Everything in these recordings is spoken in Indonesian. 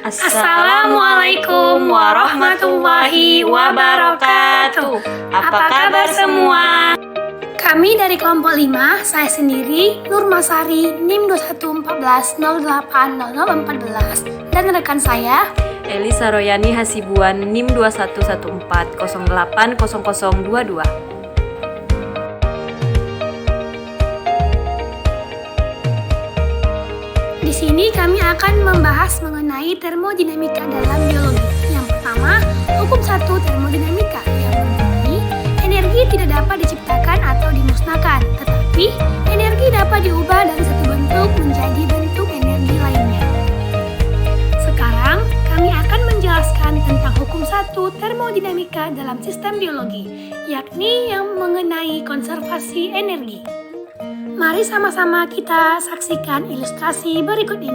Assalamualaikum warahmatullahi wabarakatuh. Apa kabar semua? Kami dari kelompok 5, saya sendiri, Nur Masari, NIM 2114080014, dan rekan saya, Elisa Royani Hasibuan, NIM 2114080022. Di sini kami akan membahas mengenai termodinamika dalam biologi. Yang pertama, hukum 1 termodinamika yang berbunyi, energi tidak dapat diciptakan atau dimusnahkan, tetapi energi dapat diubah dari satu bentuk menjadi bentuk energi lainnya. Sekarang, kami akan menjelaskan tentang hukum 1 termodinamika dalam sistem biologi, yakni yang mengenai konservasi energi. Mari sama-sama kita saksikan ilustrasi berikut ini.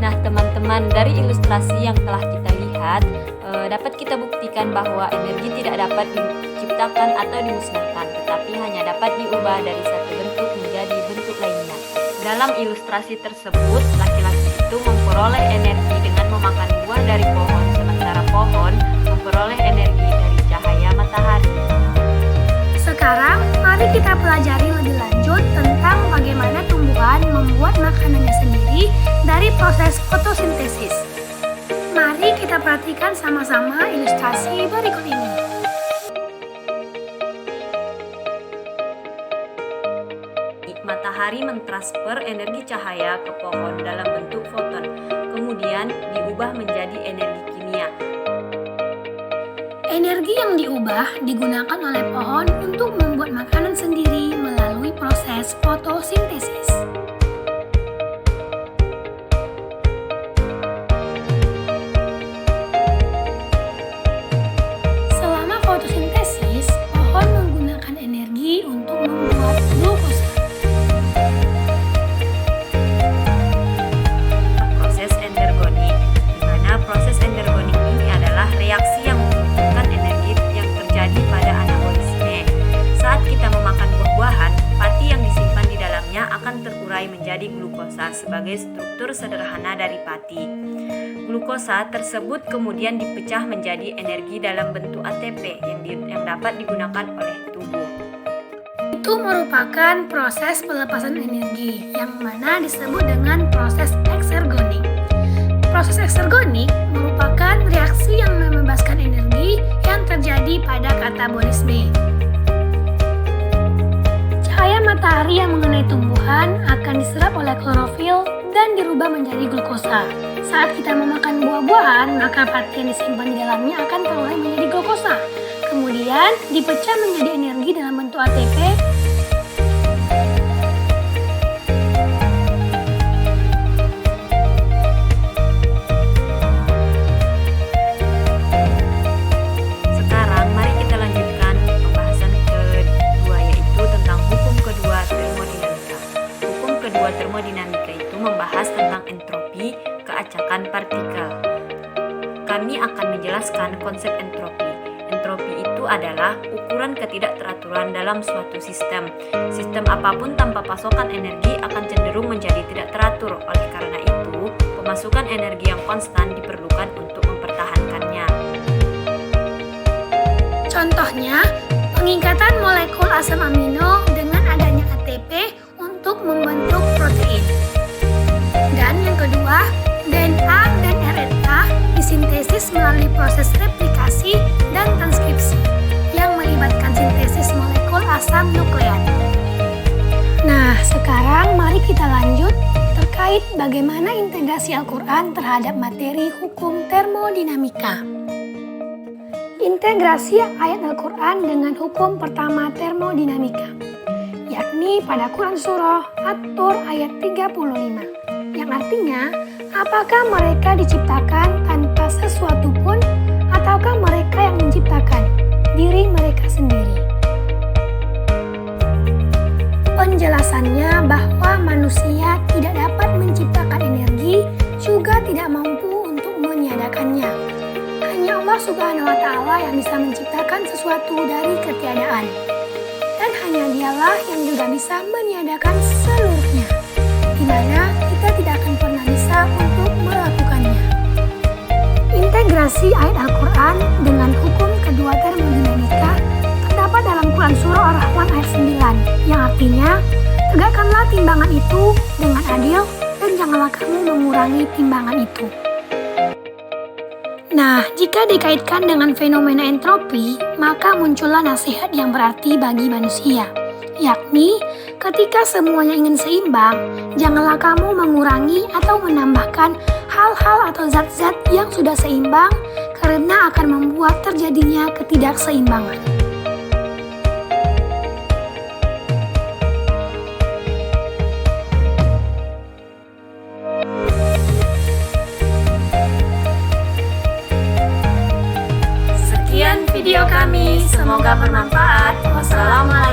Nah, teman-teman, dari ilustrasi yang telah kita lihat, dapat kita buktikan bahwa energi tidak dapat diciptakan atau dimusnahkan, tetapi hanya dapat diubah dari satu bentuk menjadi bentuk lainnya. Dalam ilustrasi tersebut, laki-laki itu memperoleh energi dengan memakan buah dari pohon, sementara pohon memperoleh energi dari cahaya matahari. Sekarang, mari kita pelajari lebih lanjut tentang bagaimana tumbuhan membuat makanannya sendiri dari proses fotosintesis. Mari kita perhatikan sama-sama ilustrasi berikut ini. Matahari mentransfer energi cahaya ke pohon dalam bentuk foton, kemudian diubah menjadi energi kimia. Energi yang diubah digunakan oleh pohon untuk membuat makanan sendiri melalui proses fotosintesis. Selama fotosintesis, pohon menggunakan energi untuk membuat glukosa. Proses endergonik, di mana proses endergonik ini adalah reaksi yang membutuhkan energi yang terjadi pada anabolisme. Saat kita memakan buah-buahan, pati yang disimpan di dalamnya akan terurai menjadi glukosa sebagai struktur sederhana dari pati. Glukosa tersebut kemudian dipecah menjadi energi dalam bentuk ATP yang dapat digunakan oleh tubuh. Itu merupakan proses pelepasan energi yang mana disebut dengan proses eksergonik. Proses eksergonik merupakan reaksi yang membebaskan energi yang terjadi pada katabolisme. Cahaya matahari yang mengenai tumbuhan akan diserap oleh klorofil dan dirubah menjadi glukosa. Saat kita memakan buah-buahan, maka pati yang disimpan di dalamnya akan terurai menjadi glukosa. Kemudian dipecah menjadi energi dalam bentuk ATP. Sekarang mari kita lanjutkan pembahasan kedua, yaitu tentang hukum kedua termodinamika. Hukum kedua termodinamika itu membahas tentang entropi, keacakan partikel. Kami akan menjelaskan konsep entropi. Entropi itu adalah ukuran ketidakteraturan dalam suatu sistem. Sistem apapun tanpa pasokan energi akan cenderung menjadi tidak teratur. Oleh karena itu, pemasukan energi yang konstan diperlukan untuk mempertahankannya. Contohnya, pengikatan molekul asam amino dengan adanya ATP untuk membentuk protein. Dan yang kedua, DNA dan RNA disintesis melalui proses replikasi dan transkripsi yang melibatkan sintesis molekul asam nukleat. Nah, sekarang mari kita lanjut terkait bagaimana integrasi Al-Quran terhadap materi hukum termodinamika. Integrasi ayat Al-Quran dengan hukum pertama termodinamika, yakni pada Quran Surah At-Tur ayat 35, yang artinya, apakah mereka diciptakan tanpa sesuatu pun, ataukah mereka yang menciptakan diri mereka sendiri? Penjelasannya bahwa manusia tidak dapat menciptakan yang bisa menciptakan sesuatu dari ketiadaan. Dan hanya dialah yang juga bisa meniadakan seluruhnya, di mana kita tidak akan pernah bisa untuk melakukannya. Integrasi ayat Al-Quran dengan hukum kedua termodinamika terdapat dalam Quran Surah Ar-Rahman ayat 9, yang artinya, tegakkanlah timbangan itu dengan adil dan janganlah kamu mengurangi timbangan itu. Nah, jika dikaitkan dengan fenomena entropi, maka muncullah nasihat yang berarti bagi manusia, yakni ketika semuanya ingin seimbang, janganlah kamu mengurangi atau menambahkan hal-hal atau zat-zat yang sudah seimbang karena akan membuat terjadinya ketidakseimbangan. Sekian video kami, semoga bermanfaat. Wassalamualaikum